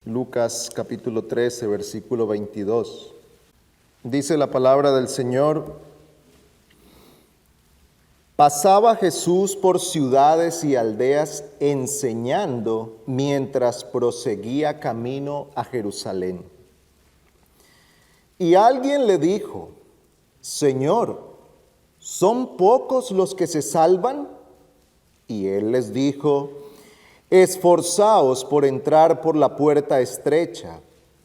Lucas capítulo 13, versículo 22. Dice la palabra del Señor: pasaba Jesús por ciudades y aldeas enseñando mientras proseguía camino a Jerusalén. Y alguien le dijo: Señor, ¿son pocos los que se salvan? Y él les dijo: esforzaos por entrar por la puerta estrecha,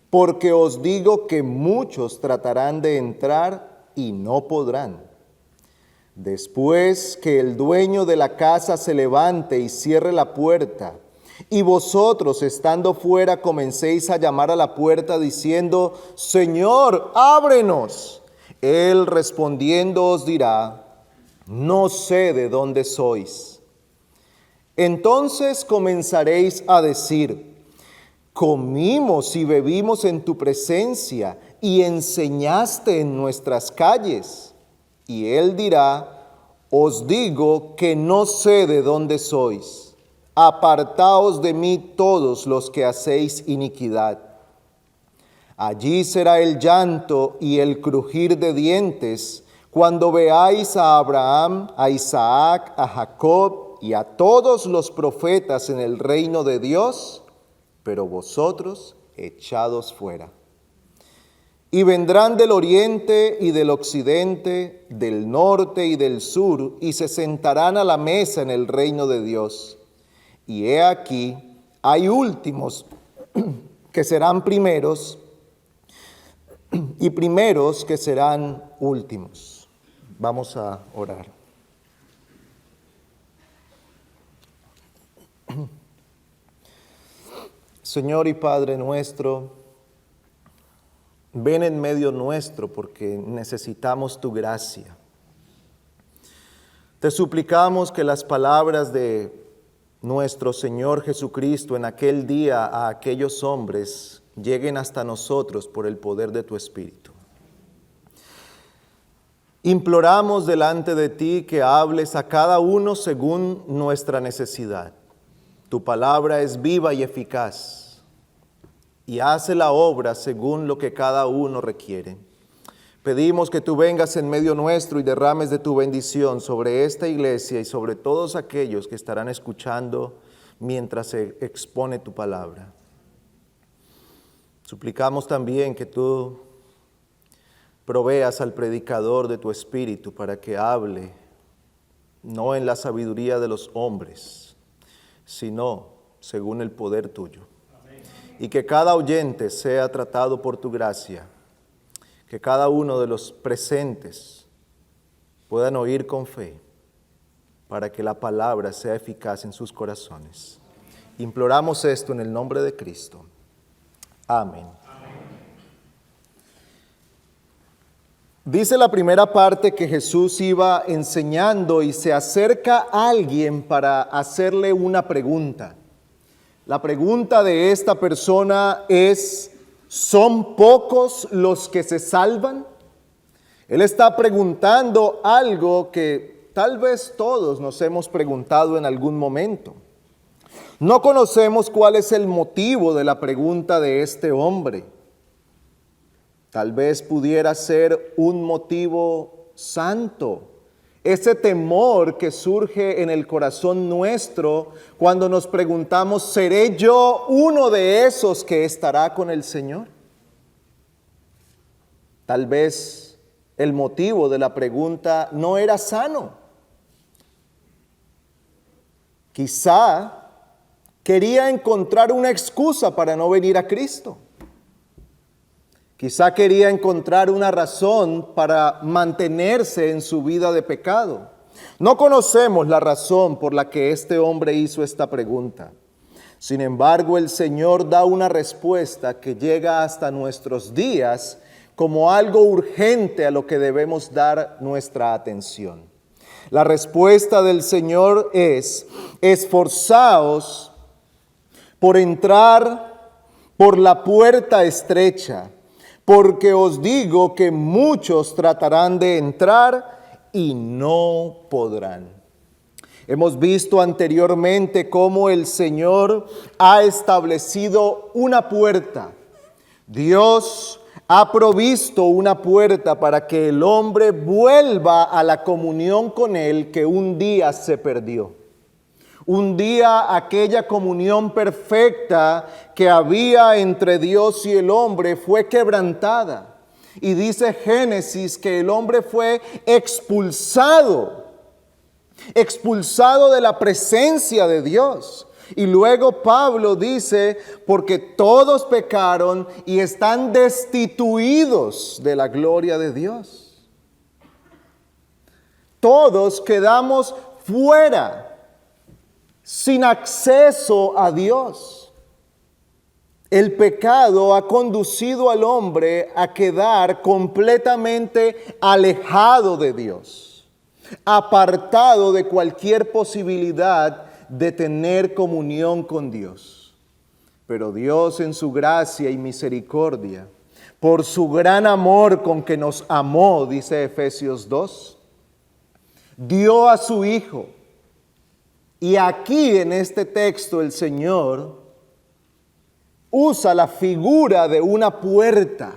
porque os digo que muchos tratarán de entrar y no podrán. Después que el dueño de la casa se levante y cierre la puerta, y vosotros estando fuera comencéis a llamar a la puerta diciendo: Señor, ábrenos. Él respondiendo os dirá: no sé de dónde sois. Entonces comenzaréis a decir: comimos y bebimos en tu presencia y enseñaste en nuestras calles. Y él dirá: os digo que no sé de dónde sois. Apartaos de mí todos los que hacéis iniquidad. Allí será el llanto y el crujir de dientes cuando veáis a Abraham, a Isaac, a Jacob y a todos los profetas en el reino de Dios, pero vosotros echados fuera. Y vendrán del oriente y del occidente, del norte y del sur, y se sentarán a la mesa en el reino de Dios. Y he aquí, hay últimos que serán primeros, y primeros que serán últimos. Vamos a orar. Señor y Padre nuestro, ven en medio nuestro porque necesitamos tu gracia. Te suplicamos que las palabras de nuestro Señor Jesucristo en aquel día a aquellos hombres lleguen hasta nosotros por el poder de tu Espíritu. Imploramos delante de ti que hables a cada uno según nuestra necesidad. Tu palabra es viva y eficaz y hace la obra según lo que cada uno requiere. Pedimos que tú vengas en medio nuestro y derrames de tu bendición sobre esta iglesia y sobre todos aquellos que estarán escuchando mientras se expone tu palabra. Suplicamos también que tú proveas al predicador de tu espíritu para que hable, no en la sabiduría de los hombres, sino según el poder tuyo. Amén. Y que cada oyente sea tratado por tu gracia, que cada uno de los presentes puedan oír con fe, para que la palabra sea eficaz en sus corazones. Imploramos esto en el nombre de Cristo. Amén. Dice la primera parte que Jesús iba enseñando y se acerca a alguien para hacerle una pregunta. La pregunta de esta persona es: ¿son pocos los que se salvan? Él está preguntando algo que tal vez todos nos hemos preguntado en algún momento. No conocemos cuál es el motivo de la pregunta de este hombre. Tal vez pudiera ser un motivo santo, ese temor que surge en el corazón nuestro cuando nos preguntamos: ¿seré yo uno de esos que estará con el Señor? Tal vez el motivo de la pregunta no era sano. Quizá quería encontrar una excusa para no venir a Cristo. Quizá quería encontrar una razón para mantenerse en su vida de pecado. No conocemos la razón por la que este hombre hizo esta pregunta. Sin embargo, el Señor da una respuesta que llega hasta nuestros días como algo urgente a lo que debemos dar nuestra atención. La respuesta del Señor es: esforzaos por entrar por la puerta estrecha, porque os digo que muchos tratarán de entrar y no podrán. Hemos visto anteriormente cómo el Señor ha establecido una puerta. Dios ha provisto una puerta para que el hombre vuelva a la comunión con Él que un día se perdió. Un día aquella comunión perfecta que había entre Dios y el hombre fue quebrantada. Y dice Génesis que el hombre fue expulsado de la presencia de Dios. Y luego Pablo dice, porque todos pecaron y están destituidos de la gloria de Dios. Todos quedamos fuera, sin acceso a Dios. El pecado ha conducido al hombre a quedar completamente alejado de Dios, apartado de cualquier posibilidad de tener comunión con Dios. Pero Dios, en su gracia y misericordia, por su gran amor con que nos amó, dice Efesios 2, dio a su Hijo. Y aquí en este texto el Señor usa la figura de una puerta.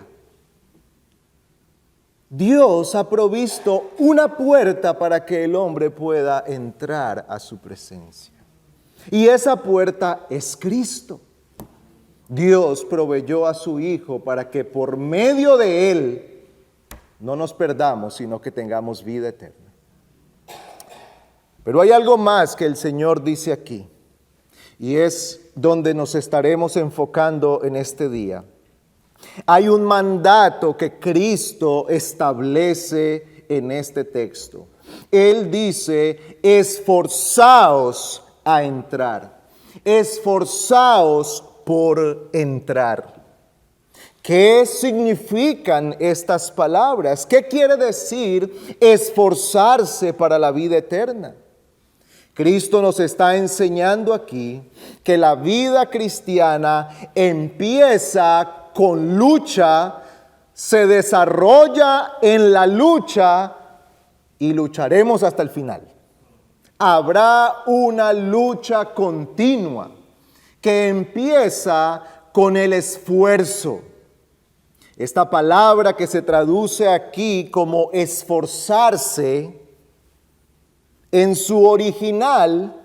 Dios ha provisto una puerta para que el hombre pueda entrar a su presencia. Y esa puerta es Cristo. Dios proveyó a su Hijo para que por medio de Él no nos perdamos, sino que tengamos vida eterna. Pero hay algo más que el Señor dice aquí, y es donde nos estaremos enfocando en este día. Hay un mandato que Cristo establece en este texto. Él dice, esforzaos a entrar. Esforzaos por entrar. ¿Qué significan estas palabras? ¿Qué quiere decir esforzarse para la vida eterna? Cristo nos está enseñando aquí que la vida cristiana empieza con lucha, se desarrolla en la lucha y lucharemos hasta el final. Habrá una lucha continua que empieza con el esfuerzo. Esta palabra que se traduce aquí como esforzarse, en su original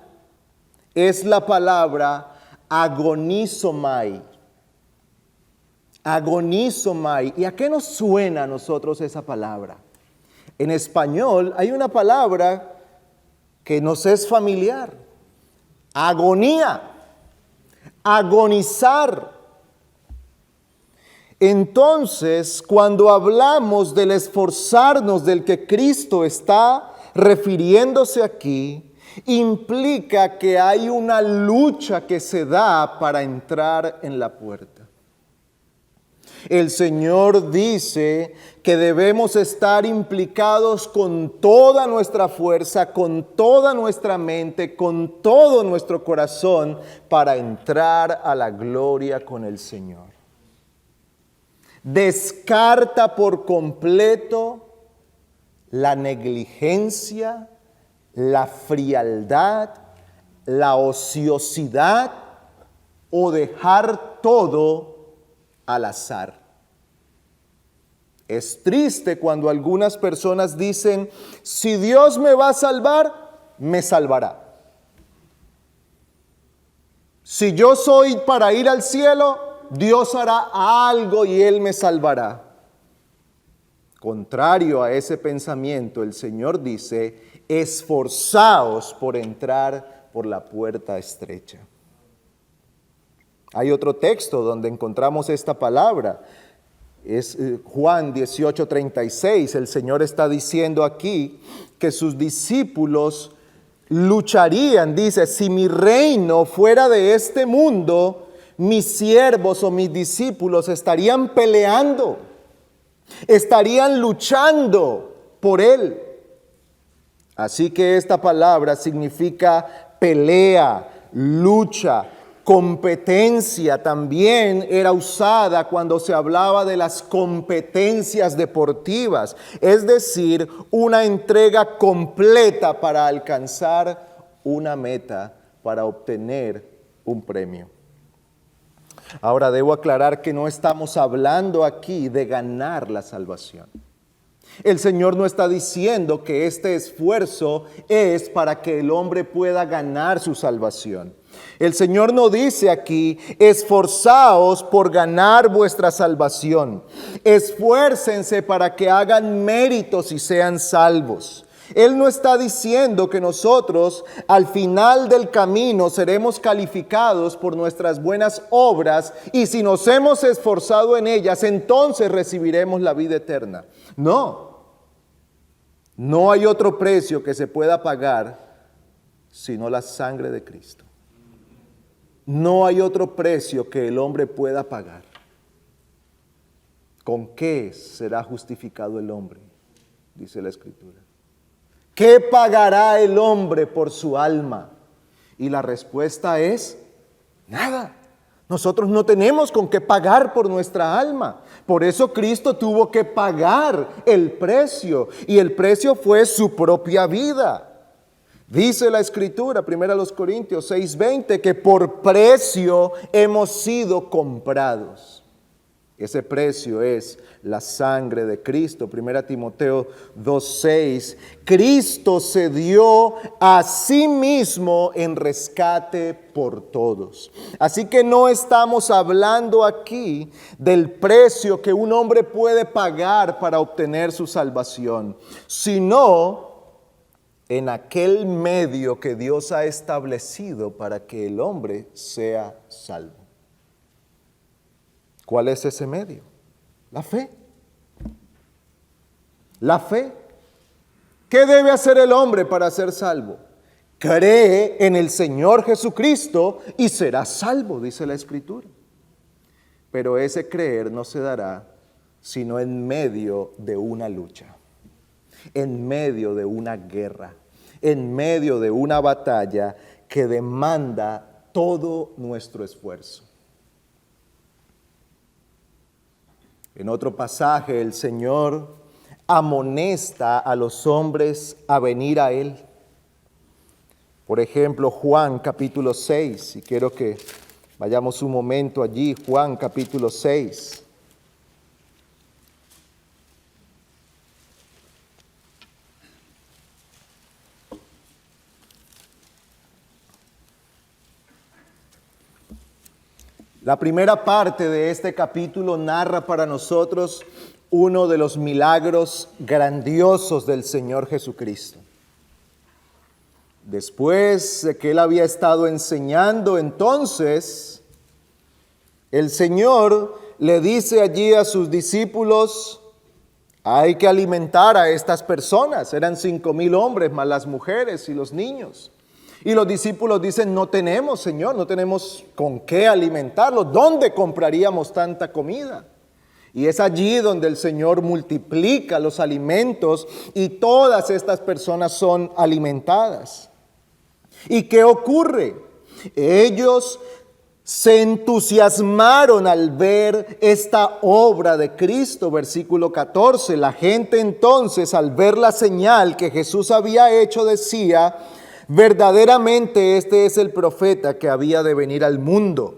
es la palabra agonizomai. Agonizomai. ¿Y a qué nos suena a nosotros esa palabra? En español hay una palabra que nos es familiar. Agonía. Agonizar. Entonces, cuando hablamos del esforzarnos del que Cristo está refiriéndose aquí, implica que hay una lucha que se da para entrar en la puerta. El Señor dice que debemos estar implicados con toda nuestra fuerza, con toda nuestra mente, con todo nuestro corazón para entrar a la gloria con el Señor. Descarta por completo la negligencia, la frialdad, la ociosidad o dejar todo al azar. Es triste cuando algunas personas dicen, si Dios me va a salvar, me salvará. Si yo soy para ir al cielo, Dios hará algo y Él me salvará. Contrario a ese pensamiento, el Señor dice, esforzaos por entrar por la puerta estrecha. Hay otro texto donde encontramos esta palabra. Es Juan 18:36. El Señor está diciendo aquí que sus discípulos lucharían. Dice, si mi reino fuera de este mundo, mis siervos o mis discípulos estarían peleando. Estarían luchando por Él. Así que esta palabra significa pelea, lucha, competencia. También era usada cuando se hablaba de las competencias deportivas, es decir, una entrega completa para alcanzar una meta para obtener un premio. Ahora debo aclarar que no estamos hablando aquí de ganar la salvación. El Señor no está diciendo que este esfuerzo es para que el hombre pueda ganar su salvación. El Señor no dice aquí, esforzaos por ganar vuestra salvación. Esfuércense para que hagan méritos y sean salvos. Él no está diciendo que nosotros al final del camino seremos calificados por nuestras buenas obras y si nos hemos esforzado en ellas, entonces recibiremos la vida eterna. No, no hay otro precio que se pueda pagar sino la sangre de Cristo. No hay otro precio que el hombre pueda pagar. ¿Con qué será justificado el hombre? Dice la Escritura. ¿Qué pagará el hombre por su alma? Y la respuesta es, nada. Nosotros no tenemos con qué pagar por nuestra alma. Por eso Cristo tuvo que pagar el precio. Y el precio fue su propia vida. Dice la Escritura, 1 Corintios 6:20, que por precio hemos sido comprados. Ese precio es la sangre de Cristo. 1 Timoteo 2:6. Cristo se dio a sí mismo en rescate por todos. Así que no estamos hablando aquí del precio que un hombre puede pagar para obtener su salvación, sino en aquel medio que Dios ha establecido para que el hombre sea salvo. ¿Cuál es ese medio? La fe. La fe. ¿Qué debe hacer el hombre para ser salvo? Cree en el Señor Jesucristo y será salvo, dice la Escritura. Pero ese creer no se dará sino en medio de una lucha, en medio de una guerra, en medio de una batalla que demanda todo nuestro esfuerzo. En otro pasaje el Señor amonesta a los hombres a venir a Él. Por ejemplo, Juan capítulo 6, y quiero que vayamos un momento allí, Juan capítulo 6. La primera parte de este capítulo narra para nosotros uno de los milagros grandiosos del Señor Jesucristo. Después de que Él había estado enseñando, entonces, el Señor le dice allí a sus discípulos, hay que alimentar a estas personas. Eran 5,000 hombres, más las mujeres y los niños. Y los discípulos dicen, no tenemos, Señor, no tenemos con qué alimentarlos. ¿Dónde compraríamos tanta comida? Y es allí donde el Señor multiplica los alimentos y todas estas personas son alimentadas. ¿Y qué ocurre? Ellos se entusiasmaron al ver esta obra de Cristo, versículo 14. La gente entonces, al ver la señal que Jesús había hecho, decía, verdaderamente este es el profeta que había de venir al mundo.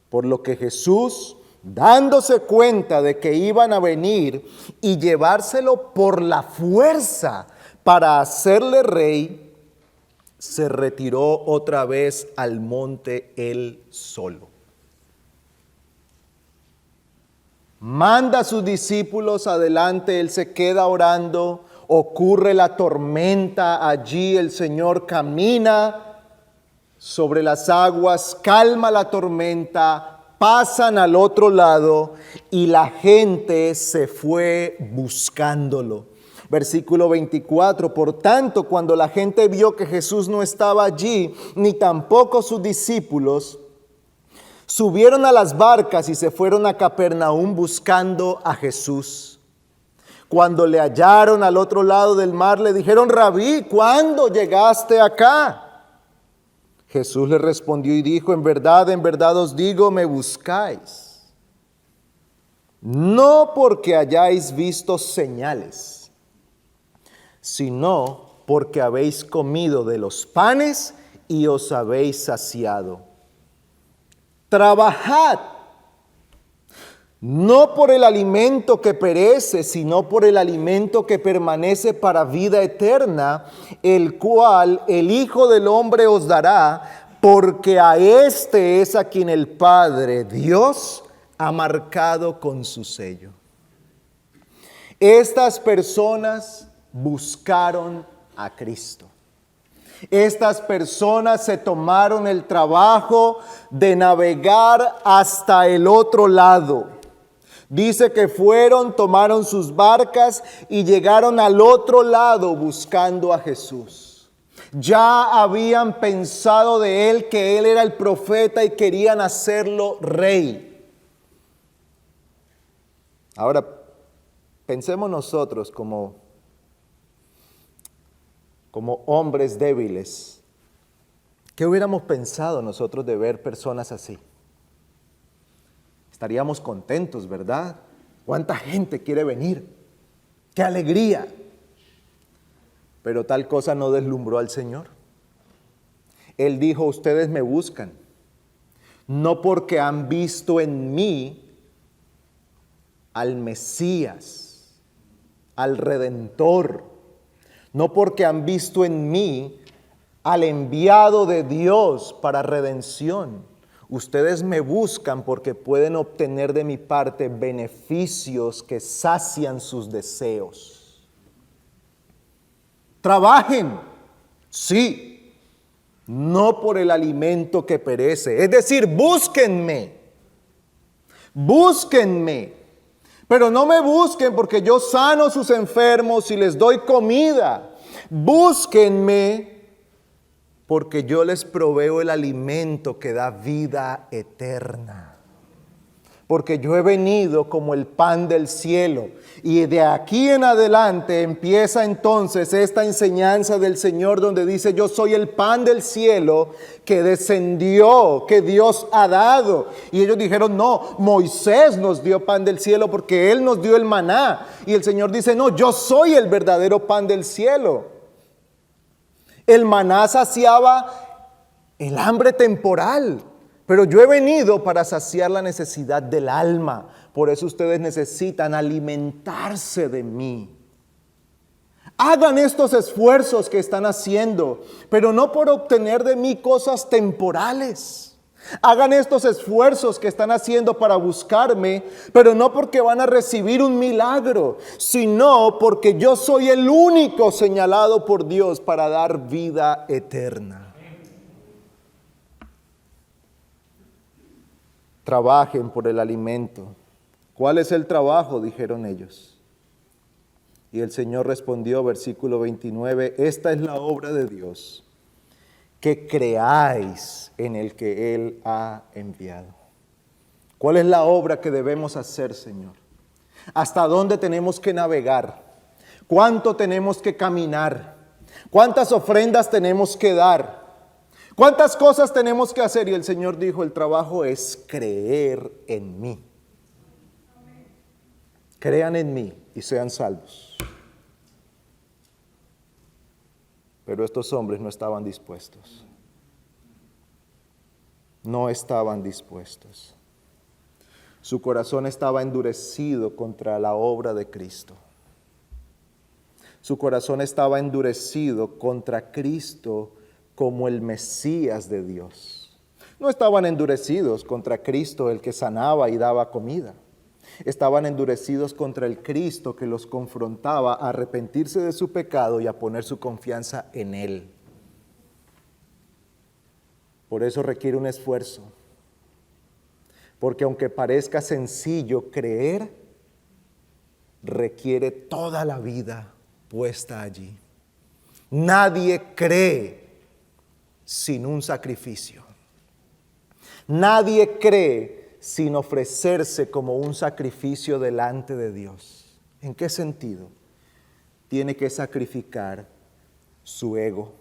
Por lo que Jesús, dándose cuenta de que iban a venir y llevárselo por la fuerza para hacerle rey, se retiró otra vez al monte él solo. Manda a sus discípulos adelante, él se queda orando. Ocurre la tormenta allí, el Señor camina sobre las aguas, calma la tormenta, pasan al otro lado y la gente se fue buscándolo. Versículo 24, por tanto, cuando la gente vio que Jesús no estaba allí, ni tampoco sus discípulos, subieron a las barcas y se fueron a Capernaum buscando a Jesús. Cuando le hallaron al otro lado del mar, le dijeron, Rabí, ¿cuándo llegaste acá? Jesús le respondió y dijo, en verdad os digo, me buscáis. No porque hayáis visto señales, sino porque habéis comido de los panes y os habéis saciado. Trabajad, no por el alimento que perece, sino por el alimento que permanece para vida eterna, el cual el Hijo del Hombre os dará, porque a este es a quien el Padre, Dios, ha marcado con su sello. Estas personas buscaron a Cristo. Estas personas se tomaron el trabajo de navegar hasta el otro lado. Dice que fueron, tomaron sus barcas y llegaron al otro lado buscando a Jesús. Ya habían pensado de él que él era el profeta y querían hacerlo rey. Ahora, pensemos nosotros como hombres débiles. ¿Qué hubiéramos pensado nosotros de ver personas así? Estaríamos contentos, ¿verdad? ¿Cuánta gente quiere venir? ¡Qué alegría! Pero tal cosa no deslumbró al Señor. Él dijo, ustedes me buscan, no porque han visto en mí al Mesías, al Redentor, no porque han visto en mí al enviado de Dios para redención. Ustedes me buscan porque pueden obtener de mi parte beneficios que sacian sus deseos. Trabajen, sí, no por el alimento que perece. Es decir, búsquenme, pero no me busquen porque yo sano sus enfermos y les doy comida. Búsquenme porque yo les proveo el alimento que da vida eterna. Porque yo he venido como el pan del cielo. Y de aquí en adelante empieza entonces esta enseñanza del Señor donde dice, yo soy el pan del cielo que descendió, que Dios ha dado. Y ellos dijeron, no, Moisés nos dio pan del cielo porque Él nos dio el maná. Y el Señor dice, no, yo soy el verdadero pan del cielo. El maná saciaba el hambre temporal, pero yo he venido para saciar la necesidad del alma. Por eso ustedes necesitan alimentarse de mí. Hagan estos esfuerzos que están haciendo, pero no por obtener de mí cosas temporales. Hagan estos esfuerzos que están haciendo para buscarme, pero no porque van a recibir un milagro, sino porque yo soy el único señalado por Dios para dar vida eterna. Trabajen por el alimento. ¿Cuál es el trabajo?, dijeron ellos. Y el Señor respondió, versículo 29, esta es la obra de Dios, que creáis en el que Él ha enviado. ¿Cuál es la obra que debemos hacer, Señor? ¿Hasta dónde tenemos que navegar? ¿Cuánto tenemos que caminar? ¿Cuántas ofrendas tenemos que dar? ¿Cuántas cosas tenemos que hacer? Y el Señor dijo, el trabajo es creer en mí. Crean en mí y sean salvos. Pero estos hombres no estaban dispuestos. No estaban dispuestos. Su corazón estaba endurecido contra la obra de Cristo. Su corazón estaba endurecido contra Cristo como el Mesías de Dios. No estaban endurecidos contra Cristo, el que sanaba y daba comida. Estaban endurecidos contra el Cristo que los confrontaba a arrepentirse de su pecado y a poner su confianza en Él. Por eso requiere un esfuerzo. Porque aunque parezca sencillo creer, requiere toda la vida puesta allí. Nadie cree sin un sacrificio. Nadie cree sin ofrecerse como un sacrificio delante de Dios. ¿En qué sentido? Tiene que sacrificar su ego,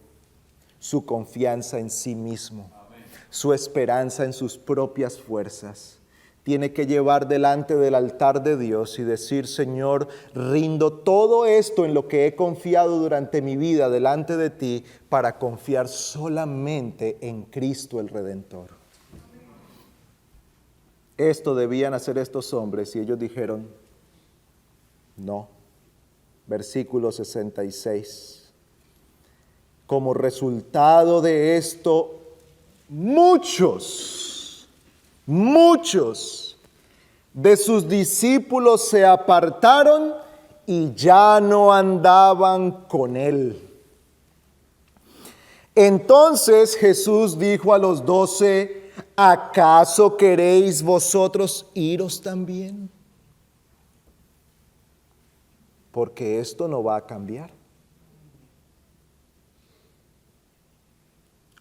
su confianza en sí mismo, su esperanza en sus propias fuerzas. tiene que llevar delante del altar de Dios y decir: Señor, rindo todo esto en lo que he confiado durante mi vida delante de ti para confiar solamente en Cristo el Redentor. Esto debían hacer estos hombres y ellos dijeron: no. Versículo 66. Como resultado de esto, muchos de sus discípulos se apartaron y ya no andaban con él. Entonces Jesús dijo a los 12: ¿acaso queréis vosotros iros también? Porque esto no va a cambiar.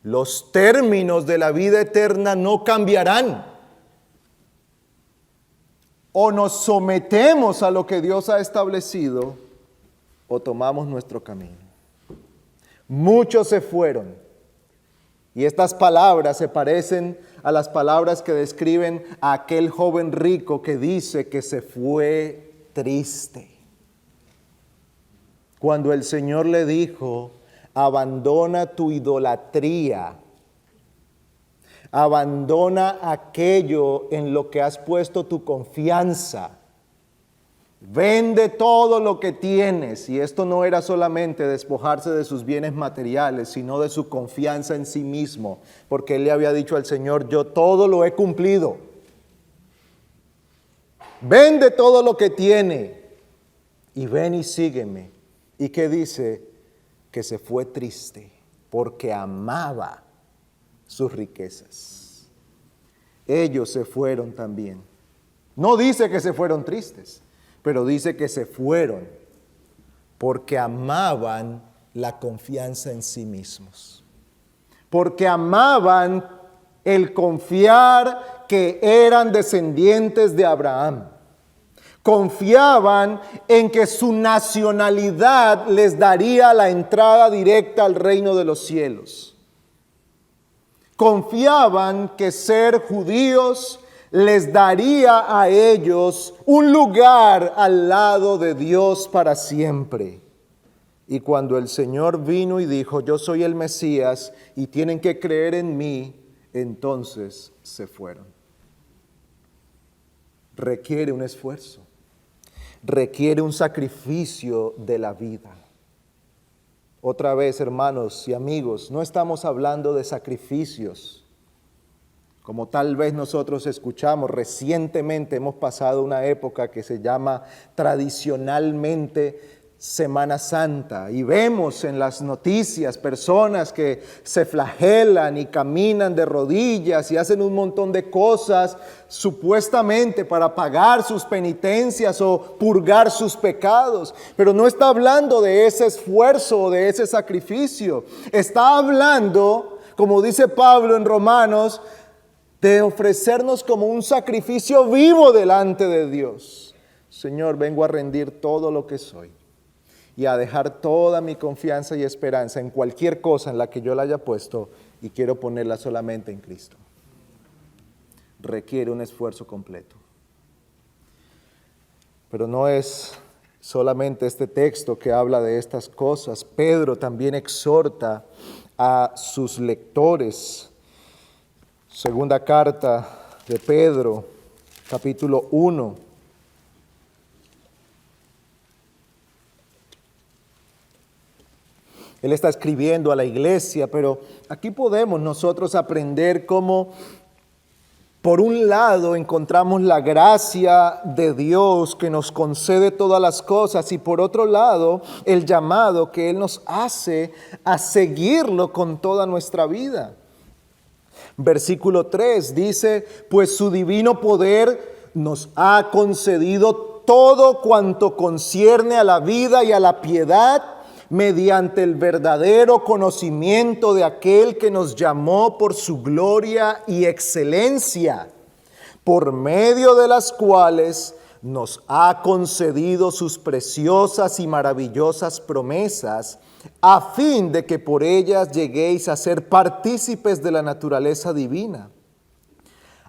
Los términos de la vida eterna no cambiarán. O nos sometemos a lo que Dios ha establecido, o tomamos nuestro camino. Muchos se fueron. Y estas palabras se parecen a las palabras que describen a aquel joven rico que dice que se fue triste. Cuando el Señor le dijo: abandona tu idolatría, abandona aquello en lo que has puesto tu confianza, vende todo lo que tienes. Y esto no era solamente despojarse de sus bienes materiales, sino de su confianza en sí mismo, porque él le había dicho al Señor: yo todo lo he cumplido. Vende todo lo que tiene y ven y sígueme. ¿Y qué dice? Que se fue triste porque amaba sus riquezas. Ellos se fueron también. No dice que se fueron tristes, pero dice que se fueron porque amaban la confianza en sí mismos. Porque amaban el confiar que eran descendientes de Abraham. Confiaban en que su nacionalidad les daría la entrada directa al reino de los cielos. Confiaban que ser judíos les daría a ellos un lugar al lado de Dios para siempre. Y cuando el Señor vino y dijo: yo soy el Mesías y tienen que creer en mí, entonces se fueron. Requiere un esfuerzo. Requiere un sacrificio de la vida. Otra vez, hermanos y amigos, no estamos hablando de sacrificios, como tal vez nosotros escuchamos. Recientemente hemos pasado una época que se llama tradicionalmente Semana Santa, y vemos en las noticias personas que se flagelan y caminan de rodillas y hacen un montón de cosas supuestamente para pagar sus penitencias o purgar sus pecados. Pero no está hablando de ese esfuerzo o de ese sacrificio. Está hablando, como dice Pablo en Romanos, de ofrecernos como un sacrificio vivo delante de Dios. Señor, vengo a rendir todo lo que soy y a dejar toda mi confianza y esperanza en cualquier cosa en la que yo la haya puesto, y quiero ponerla solamente en Cristo. Requiere un esfuerzo completo. Pero no es solamente este texto que habla de estas cosas. Pedro también exhorta a sus lectores. Segunda carta de Pedro, capítulo 1. Él está escribiendo a la iglesia, pero aquí podemos nosotros aprender cómo, por un lado, encontramos la gracia de Dios que nos concede todas las cosas, y por otro lado, el llamado que Él nos hace a seguirlo con toda nuestra vida. Versículo 3 dice: pues su divino poder nos ha concedido todo cuanto concierne a la vida y a la piedad, mediante el verdadero conocimiento de aquel que nos llamó por su gloria y excelencia, por medio de las cuales nos ha concedido sus preciosas y maravillosas promesas, a fin de que por ellas lleguéis a ser partícipes de la naturaleza divina,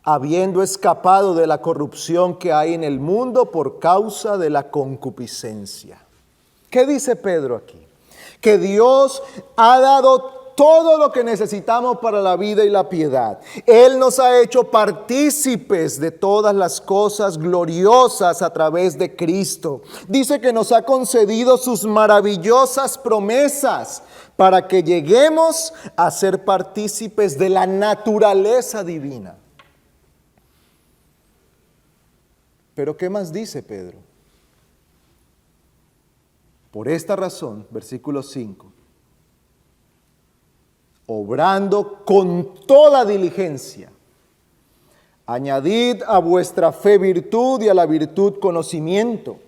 habiendo escapado de la corrupción que hay en el mundo por causa de la concupiscencia. ¿Qué dice Pedro aquí? Que Dios ha dado todo lo que necesitamos para la vida y la piedad. Él nos ha hecho partícipes de todas las cosas gloriosas a través de Cristo. Dice que nos ha concedido sus maravillosas promesas para que lleguemos a ser partícipes de la naturaleza divina. Pero ¿qué más dice Pedro? Por esta razón, versículo 5, obrando con toda diligencia, añadid a vuestra fe virtud y a la virtud conocimiento,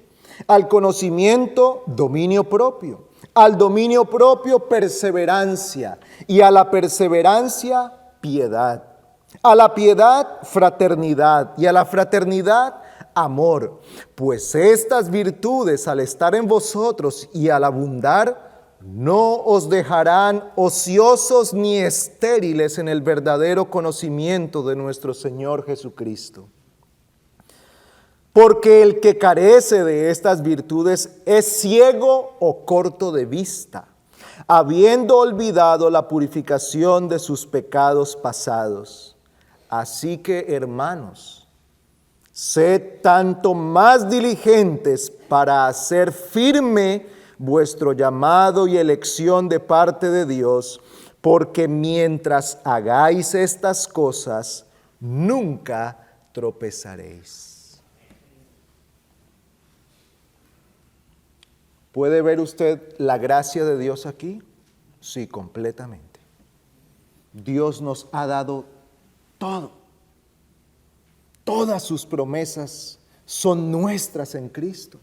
al conocimiento dominio propio, al dominio propio perseverancia y a la perseverancia piedad, a la piedad fraternidad y a la fraternidad amor, pues estas virtudes al estar en vosotros y al abundar, no os dejarán ociosos ni estériles en el verdadero conocimiento de nuestro Señor Jesucristo. Porque el que carece de estas virtudes es ciego o corto de vista, habiendo olvidado la purificación de sus pecados pasados. Así que, hermanos, sed tanto más diligentes para hacer firme vuestro llamado y elección de parte de Dios, porque mientras hagáis estas cosas, nunca tropezaréis. ¿Puede ver usted la gracia de Dios aquí? Sí, completamente. Dios nos ha dado todo. Todas sus promesas son nuestras en Cristo.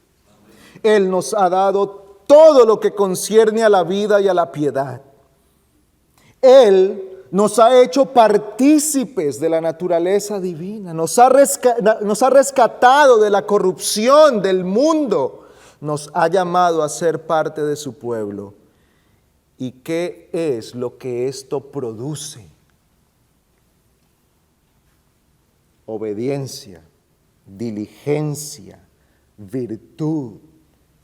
Él nos ha dado todo lo que concierne a la vida y a la piedad. Él nos ha hecho partícipes de la naturaleza divina. Nos ha rescatado de la corrupción del mundo. Nos ha llamado a ser parte de su pueblo. ¿Y qué es lo que esto produce? Obediencia, diligencia, virtud,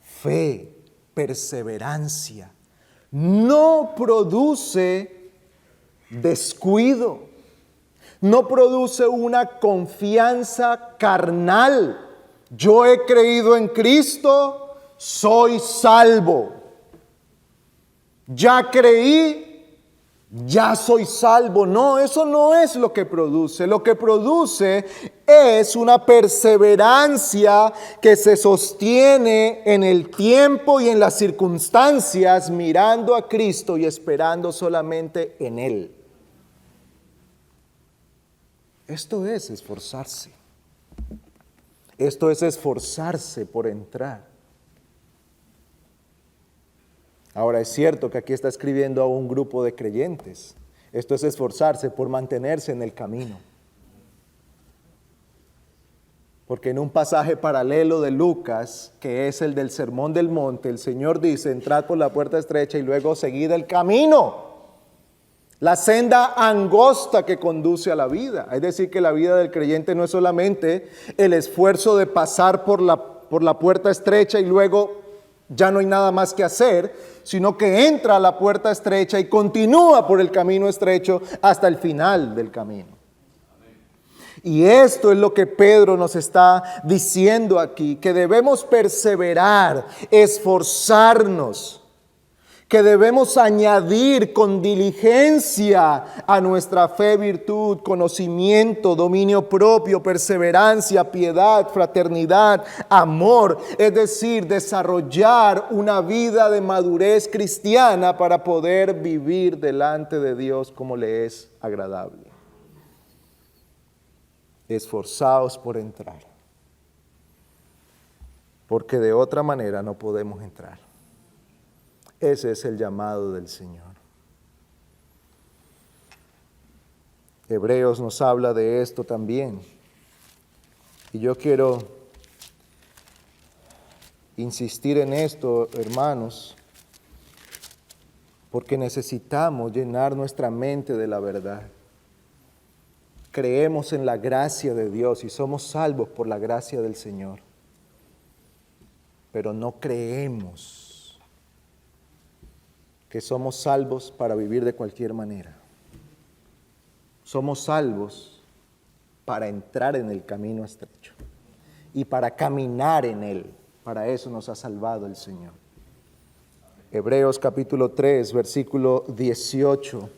fe, perseverancia. No produce descuido, no produce una confianza carnal. Yo he creído en Cristo, soy salvo. Ya creí, ya soy salvo. No, eso no es lo que produce. Lo que produce es una perseverancia que se sostiene en el tiempo y en las circunstancias, mirando a Cristo y esperando solamente en Él. Esto es esforzarse. Esto es esforzarse por entrar. Ahora es cierto que aquí está escribiendo a un grupo de creyentes. Esto es esforzarse por mantenerse en el camino. Porque en un pasaje paralelo de Lucas, que es el del Sermón del Monte, el Señor dice, entrad por la puerta estrecha y luego seguid el camino. La senda angosta que conduce a la vida. Es decir, que la vida del creyente no es solamente el esfuerzo de pasar por la puerta estrecha y luego ya no hay nada más que hacer, sino que entra a la puerta estrecha y continúa por el camino estrecho hasta el final del camino. Y esto es lo que Pedro nos está diciendo aquí, que debemos perseverar, esforzarnos, que debemos añadir con diligencia a nuestra fe virtud, conocimiento, dominio propio, perseverancia, piedad, fraternidad, amor. Es decir, desarrollar una vida de madurez cristiana para poder vivir delante de Dios como le es agradable. Esforzaos por entrar, porque de otra manera no podemos entrar. Ese es el llamado del Señor. Hebreos nos habla de esto también. Y yo quiero insistir en esto, hermanos, porque necesitamos llenar nuestra mente de la verdad. creemos en la gracia de Dios y somos salvos por la gracia del Señor, pero no creemos que somos salvos para vivir de cualquier manera. Somos salvos para entrar en el camino estrecho y para caminar en él. Para eso nos ha salvado el Señor. Hebreos capítulo 3, versículo 18.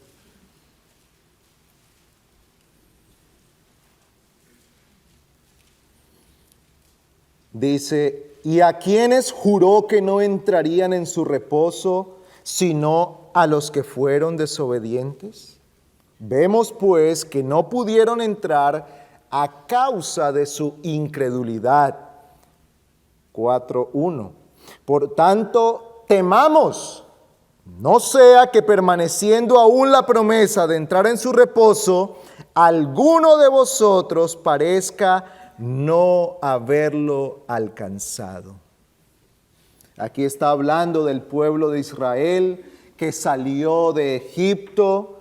Dice, ¿y a quienes juró que no entrarían en su reposo, sino a los que fueron desobedientes? Vemos pues que no pudieron entrar a causa de su incredulidad. 4:1. Por tanto, temamos, no sea que permaneciendo aún la promesa de entrar en su reposo, alguno de vosotros parezca no haberlo alcanzado. Aquí está hablando del pueblo de Israel que salió de Egipto,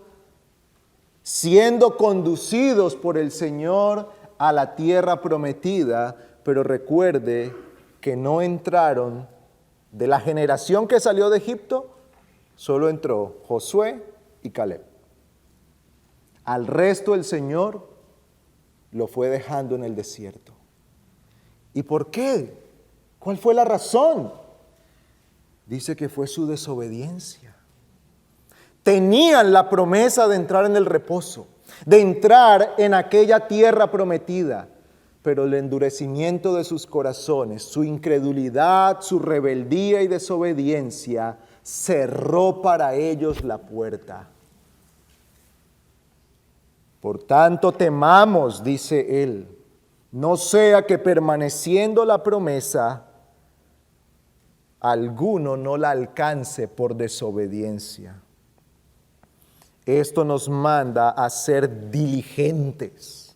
siendo conducidos por el Señor a la tierra prometida, pero recuerde que no entraron. De la generación que salió de Egipto, solo entró Josué y Caleb. Al resto el Señor lo fue dejando en el desierto. ¿Y por qué? ¿Cuál fue la razón? Dice que fue su desobediencia. Tenían la promesa de entrar en el reposo, de entrar en aquella tierra prometida, pero el endurecimiento de sus corazones, su incredulidad, su rebeldía y desobediencia cerró para ellos la puerta. Por tanto, temamos, dice él, no sea que permaneciendo la promesa, alguno no la alcance por desobediencia. Esto nos manda a ser diligentes,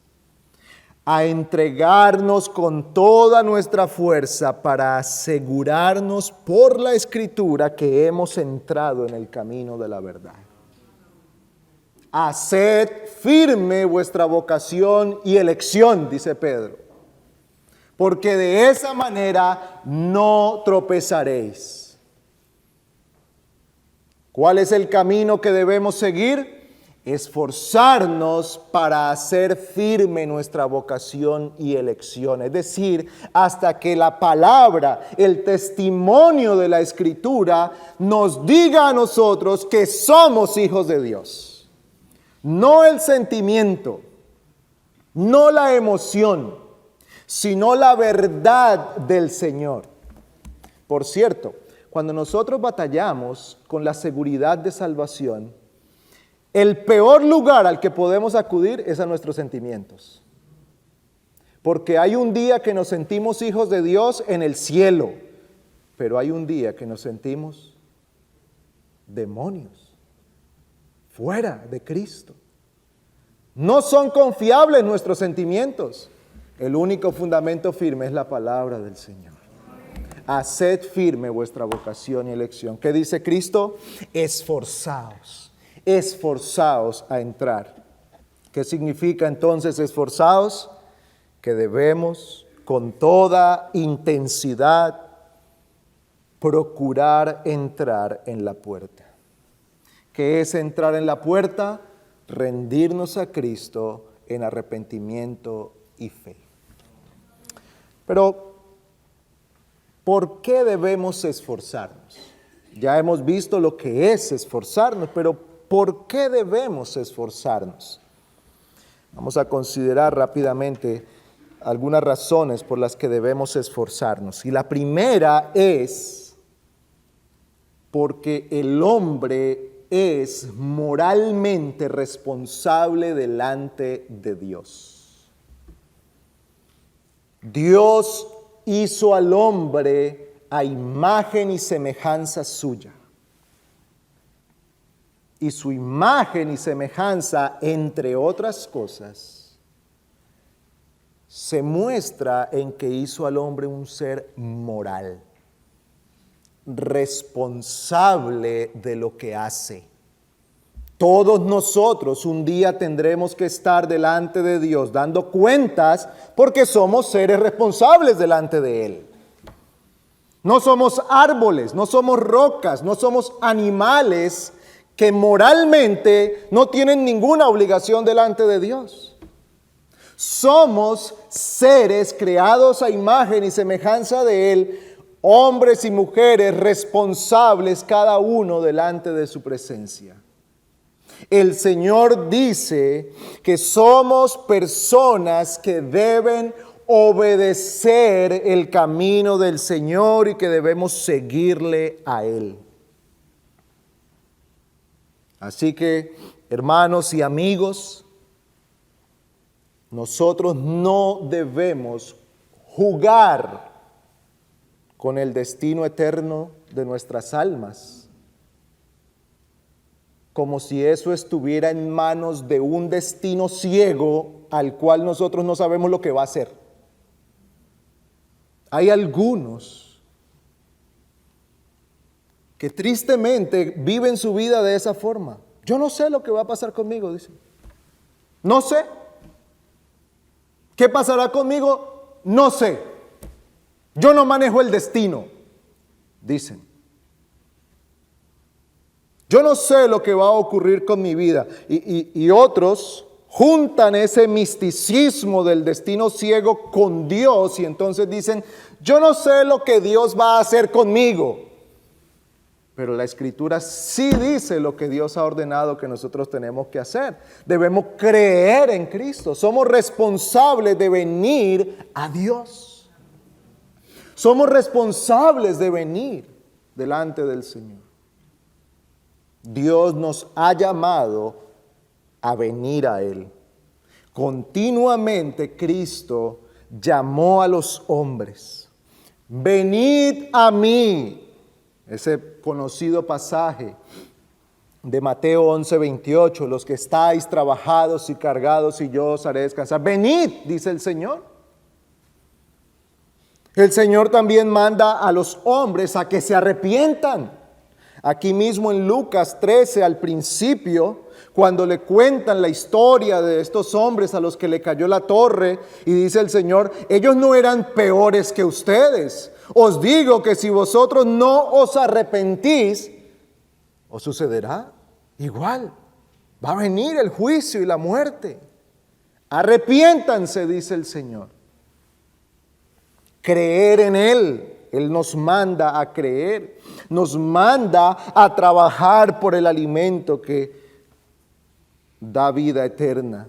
a entregarnos con toda nuestra fuerza para asegurarnos por la Escritura que hemos entrado en el camino de la verdad. Haced firme vuestra vocación y elección, dice Pedro, porque de esa manera no tropezaréis. ¿Cuál es el camino que debemos seguir? Esforzarnos para hacer firme nuestra vocación y elección, es decir, hasta que la palabra, el testimonio de la Escritura nos diga a nosotros que somos hijos de Dios. No el sentimiento, no la emoción, sino la verdad del Señor. Por cierto, cuando nosotros batallamos con la seguridad de salvación, el peor lugar al que podemos acudir es a nuestros sentimientos. Porque hay un día que nos sentimos hijos de Dios en el cielo, pero hay un día que nos sentimos demonios, fuera de Cristo. No son confiables nuestros sentimientos. El único fundamento firme es la palabra del Señor. Haced firme vuestra vocación y elección. ¿Qué dice Cristo? Esforzaos, esforzaos a entrar. ¿Qué significa entonces esforzaos? Que debemos con toda intensidad procurar entrar en la puerta. ¿Qué es entrar en la puerta? Rendirnos a Cristo en arrepentimiento y fe. Pero, ¿por qué debemos esforzarnos? Ya hemos visto lo que es esforzarnos, pero ¿por qué debemos esforzarnos? Vamos a considerar rápidamente algunas razones por las que debemos esforzarnos. Y la primera es porque el hombre es moralmente responsable delante de Dios. Dios hizo al hombre a imagen y semejanza suya. Y su imagen y semejanza, entre otras cosas, se muestra en que hizo al hombre un ser moral, responsable de lo que hace. Todos nosotros un día tendremos que estar delante de Dios dando cuentas porque somos seres responsables delante de Él. No somos árboles, no somos rocas, no somos animales que moralmente no tienen ninguna obligación delante de Dios. Somos seres creados a imagen y semejanza de Él, hombres y mujeres responsables cada uno delante de su presencia. El Señor dice que somos personas que deben obedecer el camino del Señor y que debemos seguirle a Él. Así que, hermanos y amigos, nosotros no debemos jugar con el destino eterno de nuestras almas, como si eso estuviera en manos de un destino ciego al cual nosotros no sabemos lo que va a hacer. Hay algunos que tristemente viven su vida de esa forma. Yo no sé lo que va a pasar conmigo, dicen. No sé. ¿Qué pasará conmigo? No sé. Yo no manejo el destino, dicen. Yo no sé lo que va a ocurrir con mi vida. Y otros juntan ese misticismo del destino ciego con Dios y entonces dicen, yo no sé lo que Dios va a hacer conmigo. Pero la Escritura sí dice lo que Dios ha ordenado que nosotros tenemos que hacer. Debemos creer en Cristo. Somos responsables de venir a Dios. Somos responsables de venir delante del Señor. Dios nos ha llamado a venir a Él. Continuamente Cristo llamó a los hombres. Venid a mí. Ese conocido pasaje de Mateo 11:28. Los que estáis trabajados y cargados y yo os haré descansar. Venid, dice el Señor. El Señor también manda a los hombres a que se arrepientan. Aquí mismo en Lucas 13, al principio, cuando le cuentan la historia de estos hombres a los que le cayó la torre, y dice el Señor, ellos no eran peores que ustedes. Os digo que si vosotros no os arrepentís, os sucederá igual. Va a venir el juicio y la muerte. Arrepiéntanse, dice el Señor. Creer en Él. Él nos manda a creer, nos manda a trabajar por el alimento que da vida eterna.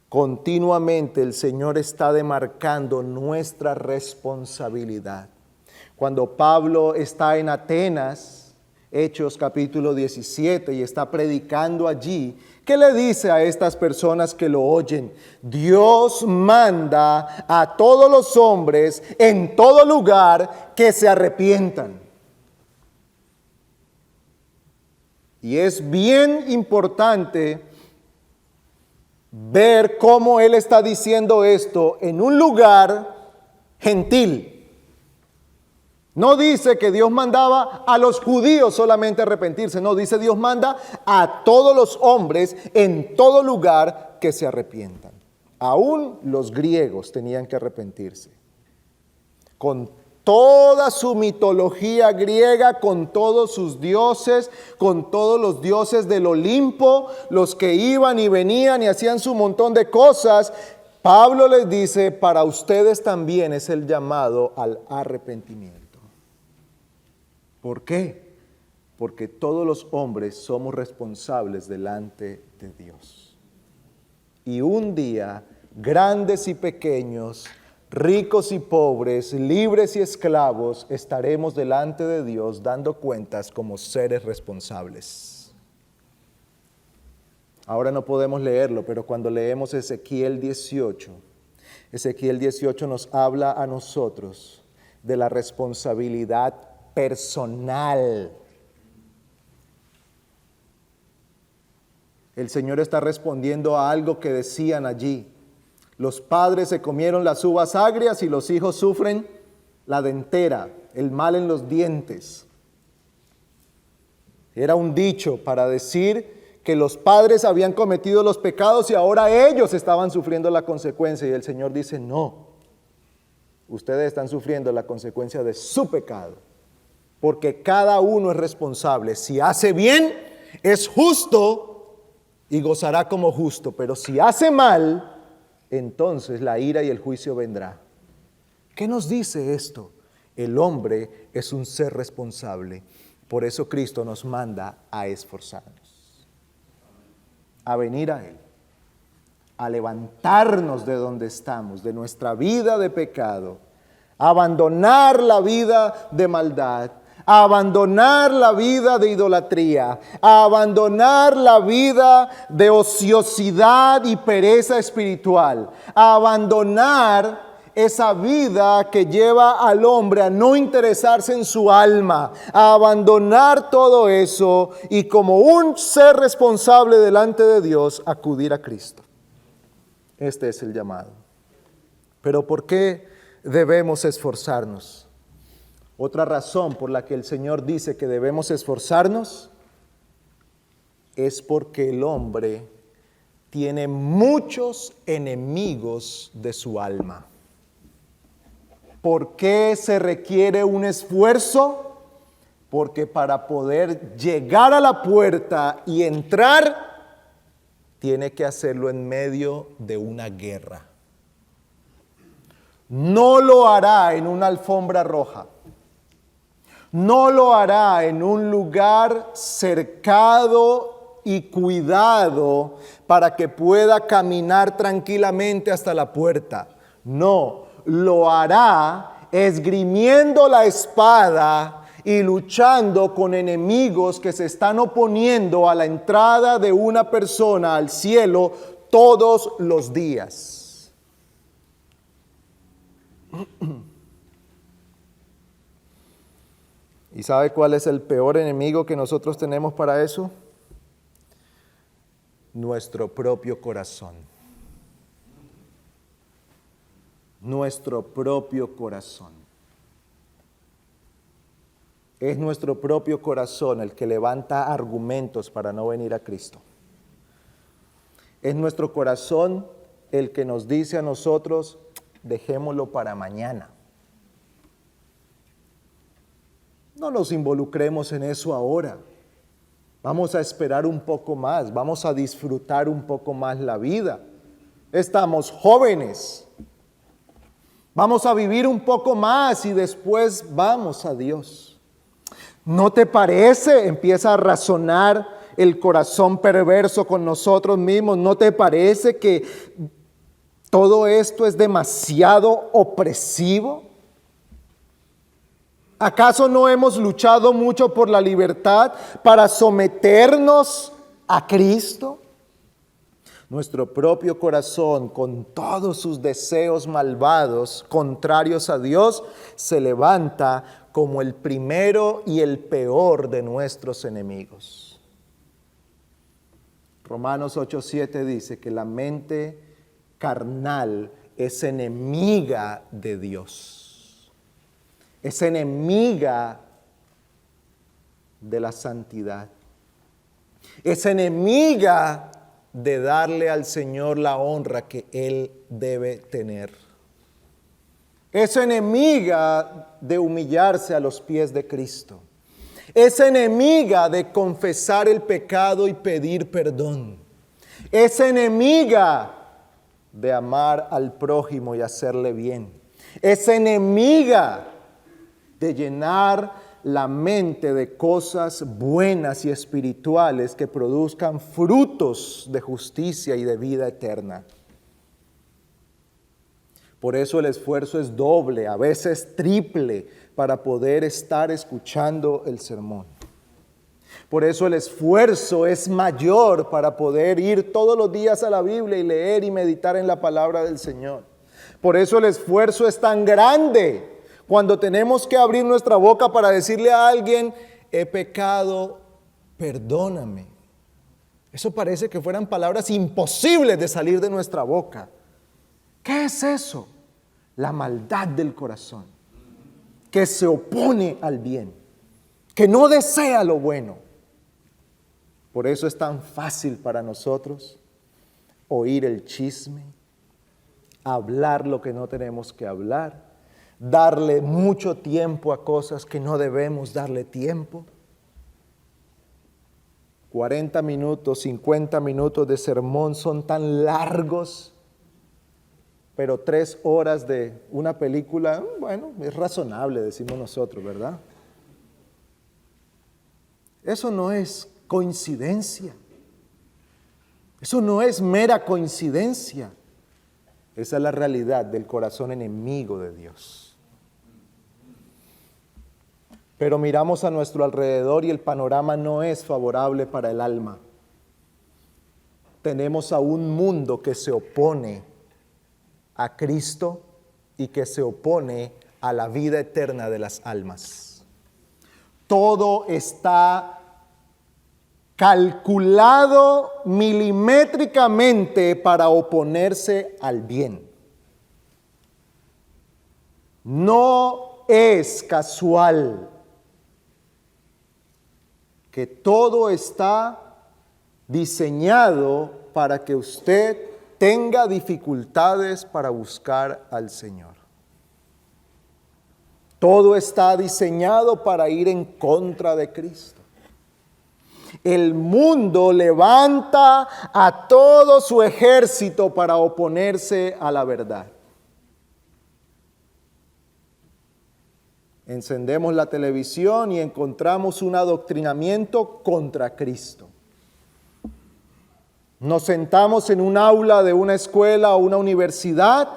Continuamente el Señor está demarcando nuestra responsabilidad. Cuando Pablo está en Atenas, Hechos capítulo 17, y está predicando allí, ¿qué le dice a estas personas que lo oyen? Dios manda a todos los hombres en todo lugar que se arrepientan. Y es bien importante ver cómo él está diciendo esto en un lugar gentil. No dice que Dios mandaba a los judíos solamente arrepentirse, no, dice Dios manda a todos los hombres en todo lugar que se arrepientan. Aún los griegos tenían que arrepentirse. Con toda su mitología griega, con todos sus dioses, con todos los dioses del Olimpo, los que iban y venían y hacían su montón de cosas, Pablo les dice, para ustedes también es el llamado al arrepentimiento. ¿Por qué? Porque todos los hombres somos responsables delante de Dios. Y un día, grandes y pequeños, ricos y pobres, libres y esclavos, estaremos delante de Dios dando cuentas como seres responsables. Ahora no podemos leerlo, pero cuando leemos Ezequiel 18 nos habla a nosotros de la responsabilidad personal. El Señor está respondiendo a algo que decían allí. Los padres se comieron las uvas agrias y los hijos sufren la dentera, el mal en los dientes. Era un dicho para decir que los padres habían cometido los pecados y ahora ellos estaban sufriendo la consecuencia. Y el Señor dice, no, ustedes están sufriendo la consecuencia de su pecado, porque cada uno es responsable. Si hace bien, es justo y gozará como justo, pero si hace mal, entonces la ira y el juicio vendrá. ¿Qué nos dice esto? El hombre es un ser responsable. Por eso Cristo nos manda a esforzarnos, a venir a Él, a levantarnos de donde estamos, de nuestra vida de pecado, a abandonar la vida de maldad, a abandonar la vida de idolatría, a abandonar la vida de ociosidad y pereza espiritual, a abandonar esa vida que lleva al hombre a no interesarse en su alma, a abandonar todo eso y como un ser responsable delante de Dios, acudir a Cristo. Este es el llamado. Pero ¿por qué debemos esforzarnos? Otra razón por la que el Señor dice que debemos esforzarnos es porque el hombre tiene muchos enemigos de su alma. ¿Por qué se requiere un esfuerzo? Porque para poder llegar a la puerta y entrar, tiene que hacerlo en medio de una guerra. No lo hará en una alfombra roja. No lo hará en un lugar cercado y cuidado para que pueda caminar tranquilamente hasta la puerta. No, lo hará esgrimiendo la espada y luchando con enemigos que se están oponiendo a la entrada de una persona al cielo todos los días. ¿Y sabe cuál es el peor enemigo que nosotros tenemos para eso? Nuestro propio corazón. Nuestro propio corazón. Es nuestro propio corazón el que levanta argumentos para no venir a Cristo. Es nuestro corazón el que nos dice a nosotros, dejémoslo para mañana. No nos involucremos en eso ahora. Vamos a esperar un poco más, vamos a disfrutar un poco más la vida. Estamos jóvenes. Vamos a vivir un poco más y después vamos a Dios. ¿No te parece? Empieza a razonar el corazón perverso con nosotros mismos. ¿No te parece que todo esto es demasiado opresivo? ¿Acaso no hemos luchado mucho por la libertad para someternos a Cristo? Nuestro propio corazón, con todos sus deseos malvados, contrarios a Dios, se levanta como el primero y el peor de nuestros enemigos. Romanos 8:7 dice que la mente carnal es enemiga de Dios. Es enemiga de la santidad. Es enemiga de darle al Señor la honra que Él debe tener. Es enemiga de humillarse a los pies de Cristo. Es enemiga de confesar el pecado y pedir perdón. Es enemiga de amar al prójimo y hacerle bien. Es enemiga de llenar la mente de cosas buenas y espirituales que produzcan frutos de justicia y de vida eterna. Por eso el esfuerzo es doble, a veces triple, para poder estar escuchando el sermón. Por eso el esfuerzo es mayor para poder ir todos los días a la Biblia y leer y meditar en la palabra del Señor. Por eso el esfuerzo es tan grande cuando tenemos que abrir nuestra boca para decirle a alguien, he pecado, perdóname. Eso parece que fueran palabras imposibles de salir de nuestra boca. ¿Qué es eso? La maldad del corazón, que se opone al bien, que no desea lo bueno. Por eso es tan fácil para nosotros oír el chisme, hablar lo que no tenemos que hablar, darle mucho tiempo a cosas que no debemos darle tiempo. 40 minutos, 50 minutos de sermón son tan largos, pero 3 horas de una película, bueno, es razonable, decimos nosotros, ¿verdad? Eso no es coincidencia. Eso no es mera coincidencia. Esa es la realidad del corazón enemigo de Dios. Pero miramos a nuestro alrededor y el panorama no es favorable para el alma. Tenemos a un mundo que se opone a Cristo y que se opone a la vida eterna de las almas. Todo está calculado milimétricamente para oponerse al bien. No es casual que todo está diseñado para que usted tenga dificultades para buscar al Señor. Todo está diseñado para ir en contra de Cristo. El mundo levanta a todo su ejército para oponerse a la verdad. Encendemos la televisión y encontramos un adoctrinamiento contra Cristo. Nos sentamos en un aula de una escuela o una universidad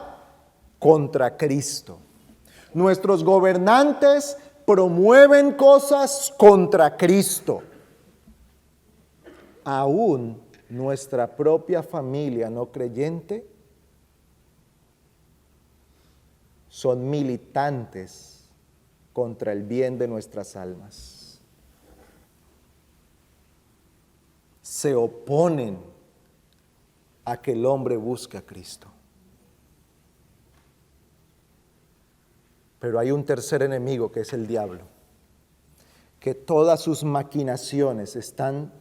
contra Cristo. Nuestros gobernantes promueven cosas contra Cristo. Aún nuestra propia familia no creyente son militantes contra el bien de nuestras almas. Se oponen a que el hombre busque a Cristo. Pero hay un tercer enemigo que es el diablo, que todas sus maquinaciones están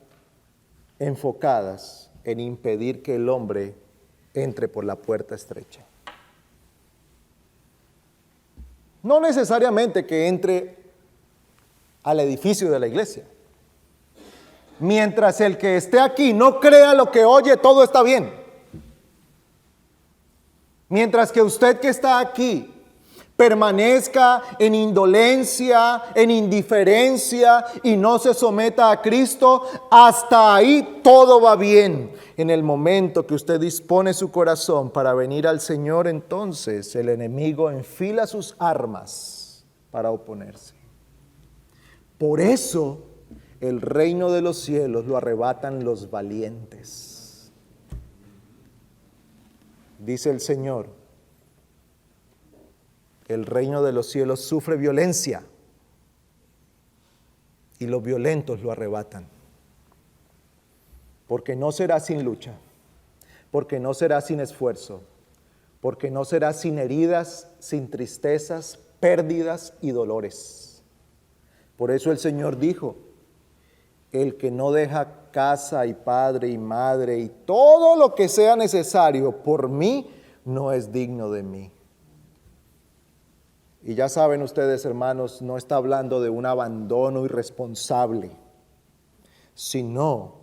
enfocadas en impedir que el hombre entre por la puerta estrecha. No necesariamente que entre al edificio de la iglesia. Mientras el que esté aquí no crea lo que oye, todo está bien. Mientras que usted que está aquí permanezca en indolencia, en indiferencia y no se someta a Cristo, hasta ahí todo va bien. En el momento que usted dispone su corazón para venir al Señor, entonces el enemigo enfila sus armas para oponerse. Por eso el reino de los cielos lo arrebatan los valientes. Dice el Señor, el reino de los cielos sufre violencia y los violentos lo arrebatan. Porque no será sin lucha, porque no será sin esfuerzo, porque no será sin heridas, sin tristezas, pérdidas y dolores. Por eso el Señor dijo, el que no deja casa y padre y madre y todo lo que sea necesario por mí, no es digno de mí. Y ya saben ustedes, hermanos, no está hablando de un abandono irresponsable, sino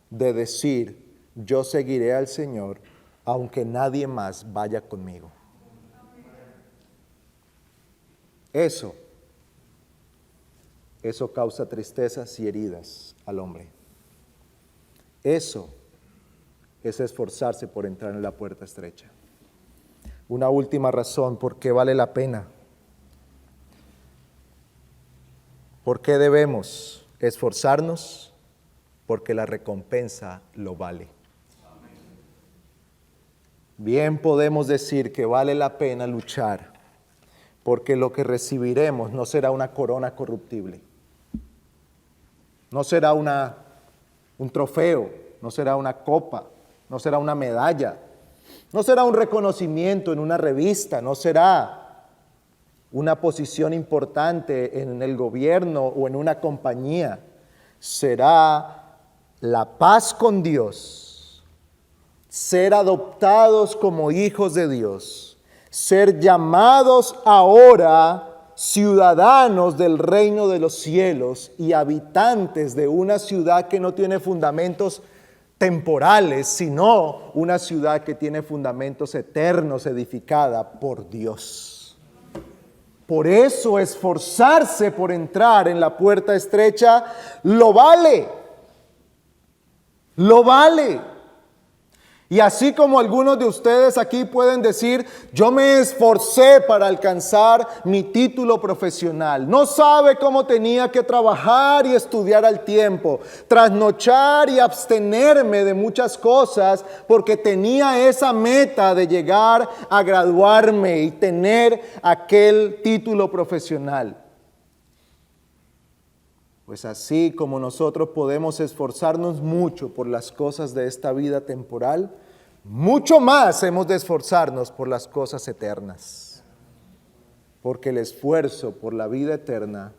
de decir, yo seguiré al Señor, aunque nadie más vaya conmigo. Eso causa tristezas y heridas al hombre. Eso es esforzarse por entrar en la puerta estrecha. Una última razón por qué vale la pena. ¿Por qué debemos esforzarnos? Porque la recompensa lo vale. Bien podemos decir que vale la pena luchar, porque lo que recibiremos no será una corona corruptible, no será un trofeo, no será una copa, no será una medalla, no será un reconocimiento en una revista, no será una posición importante en el gobierno o en una compañía. Será la paz con Dios, ser adoptados como hijos de Dios, ser llamados ahora ciudadanos del reino de los cielos y habitantes de una ciudad que no tiene fundamentos temporales, sino una ciudad que tiene fundamentos eternos, edificada por Dios. Por eso esforzarse por entrar en la puerta estrecha lo vale. Lo vale. Y así como algunos de ustedes aquí pueden decir, yo me esforcé para alcanzar mi título profesional. No sabe cómo tenía que trabajar y estudiar al tiempo, trasnochar y abstenerme de muchas cosas porque tenía esa meta de llegar a graduarme y tener aquel título profesional. Pues así como nosotros podemos esforzarnos mucho por las cosas de esta vida temporal, mucho más hemos de esforzarnos por las cosas eternas. Porque el esfuerzo por la vida eterna,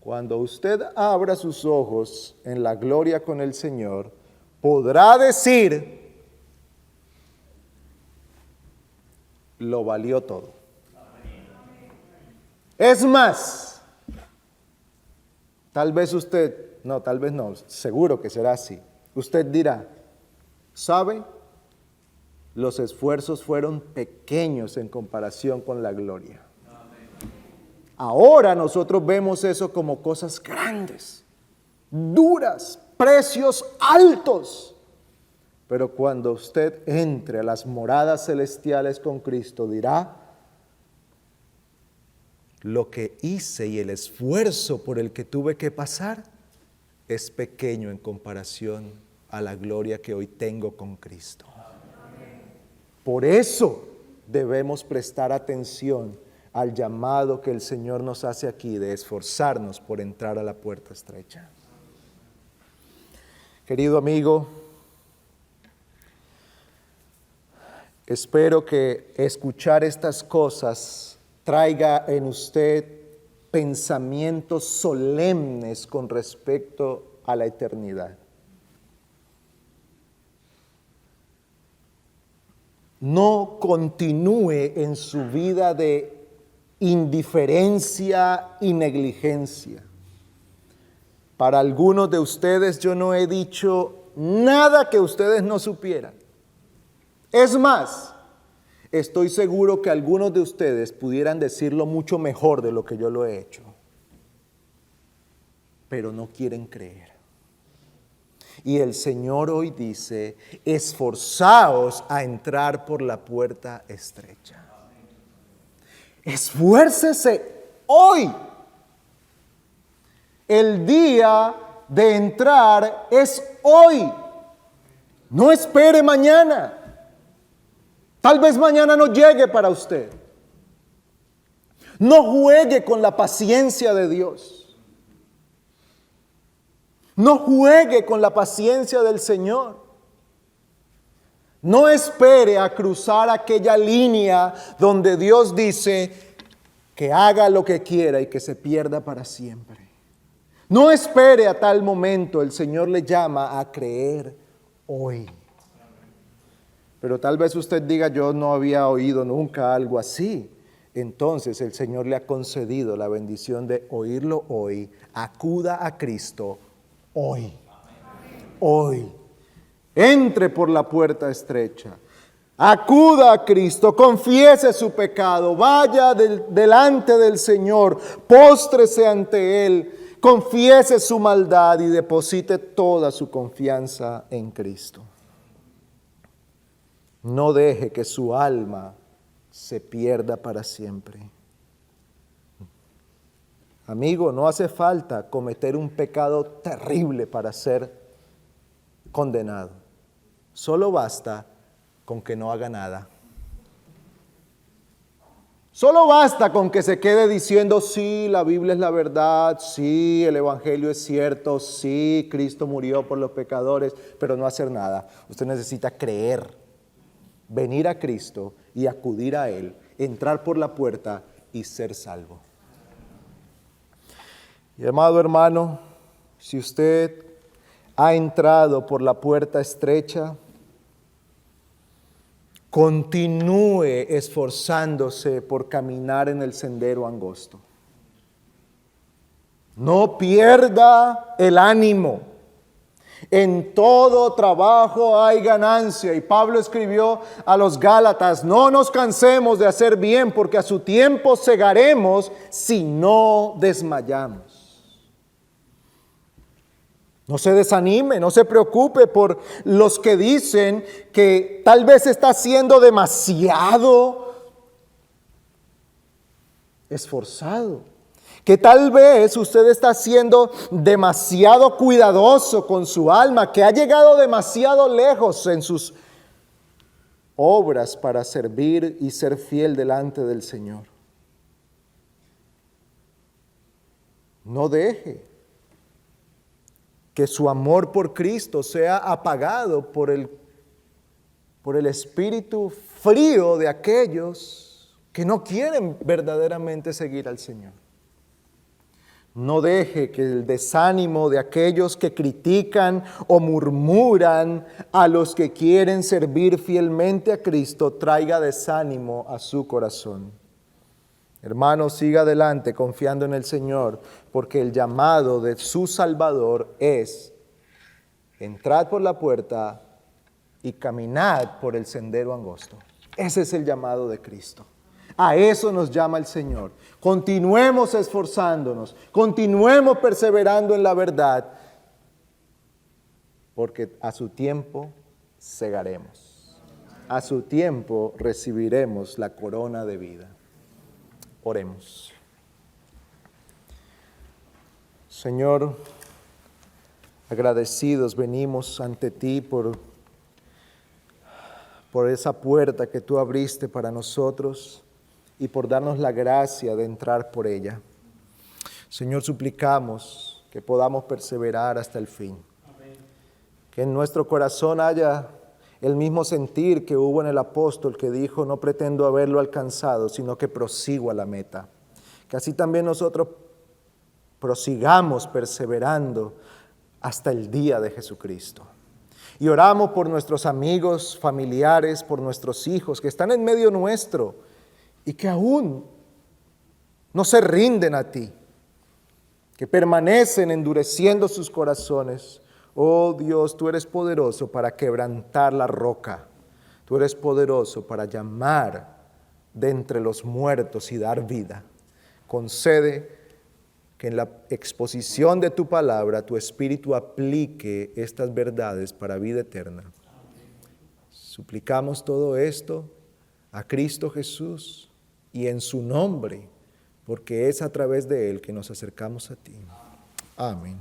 cuando usted abra sus ojos en la gloria con el Señor, podrá decir, lo valió todo. Es más, tal vez seguro que será así. Usted dirá, ¿sabe? Los esfuerzos fueron pequeños en comparación con la gloria. Ahora nosotros vemos eso como cosas grandes, duras, precios altos. Pero cuando usted entre a las moradas celestiales con Cristo, dirá, lo que hice y el esfuerzo por el que tuve que pasar es pequeño en comparación a la gloria que hoy tengo con Cristo. Por eso debemos prestar atención al llamado que el Señor nos hace aquí de esforzarnos por entrar a la puerta estrecha. Querido amigo, espero que escuchar estas cosas traiga en usted pensamientos solemnes con respecto a la eternidad. No continúe en su vida de indiferencia y negligencia. Para algunos de ustedes yo no he dicho nada que ustedes no supieran. Es más, estoy seguro que algunos de ustedes pudieran decirlo mucho mejor de lo que yo lo he hecho. Pero no quieren creer. Y el Señor hoy dice, esforzaos a entrar por la puerta estrecha. Esfuércese hoy. El día de entrar es hoy. No espere mañana. Tal vez mañana no llegue para usted. No juegue con la paciencia de Dios. No juegue con la paciencia del Señor. No espere a cruzar aquella línea donde Dios dice que haga lo que quiera y que se pierda para siempre. No espere a tal momento, el Señor le llama a creer hoy. Pero tal vez usted diga, yo no había oído nunca algo así. Entonces el Señor le ha concedido la bendición de oírlo hoy. Acuda a Cristo hoy. Hoy. Entre por la puerta estrecha. Acuda a Cristo, confiese su pecado, vaya delante del Señor, póstrese ante Él, confiese su maldad y deposite toda su confianza en Cristo. No deje que su alma se pierda para siempre. Amigo, no hace falta cometer un pecado terrible para ser condenado. Solo basta con que no haga nada. Solo basta con que se quede diciendo, sí, la Biblia es la verdad, sí, el Evangelio es cierto, sí, Cristo murió por los pecadores, pero no hacer nada. Usted necesita creer, venir a Cristo y acudir a Él, entrar por la puerta y ser salvo. Y amado hermano, si usted ha entrado por la puerta estrecha, continúe esforzándose por caminar en el sendero angosto. No pierda el ánimo. En todo trabajo hay ganancia. Y Pablo escribió a los Gálatas: no nos cansemos de hacer bien, porque a su tiempo segaremos si no desmayamos. No se desanime, no se preocupe por los que dicen que tal vez está siendo demasiado esforzado, que tal vez usted está siendo demasiado cuidadoso con su alma, que ha llegado demasiado lejos en sus obras para servir y ser fiel delante del Señor. No deje que su amor por Cristo sea apagado por el espíritu frío de aquellos que no quieren verdaderamente seguir al Señor. No deje que el desánimo de aquellos que critican o murmuran a los que quieren servir fielmente a Cristo traiga desánimo a su corazón. Hermano, siga adelante confiando en el Señor, porque el llamado de su Salvador es: entrad por la puerta y caminad por el sendero angosto. Ese es el llamado de Cristo. A eso nos llama el Señor. Continuemos esforzándonos, continuemos perseverando en la verdad, porque a su tiempo segaremos. A su tiempo recibiremos la corona de vida. Oremos. Señor, agradecidos venimos ante ti por esa puerta que tú abriste para nosotros y por darnos la gracia de entrar por ella. Señor, suplicamos que podamos perseverar hasta el fin. Amén. Que en nuestro corazón haya el mismo sentir que hubo en el apóstol que dijo: no pretendo haberlo alcanzado, sino que prosigo a la meta. Que así también nosotros prosigamos perseverando hasta el día de Jesucristo. Y oramos por nuestros amigos, familiares, por nuestros hijos que están en medio nuestro y que aún no se rinden a ti, que permanecen endureciendo sus corazones. Oh Dios, tú eres poderoso para quebrantar la roca. Tú eres poderoso para llamar de entre los muertos y dar vida. Concede que en la exposición de tu palabra tu Espíritu aplique estas verdades para vida eterna. Suplicamos todo esto a Cristo Jesús y en su nombre, porque es a través de Él que nos acercamos a ti. Amén.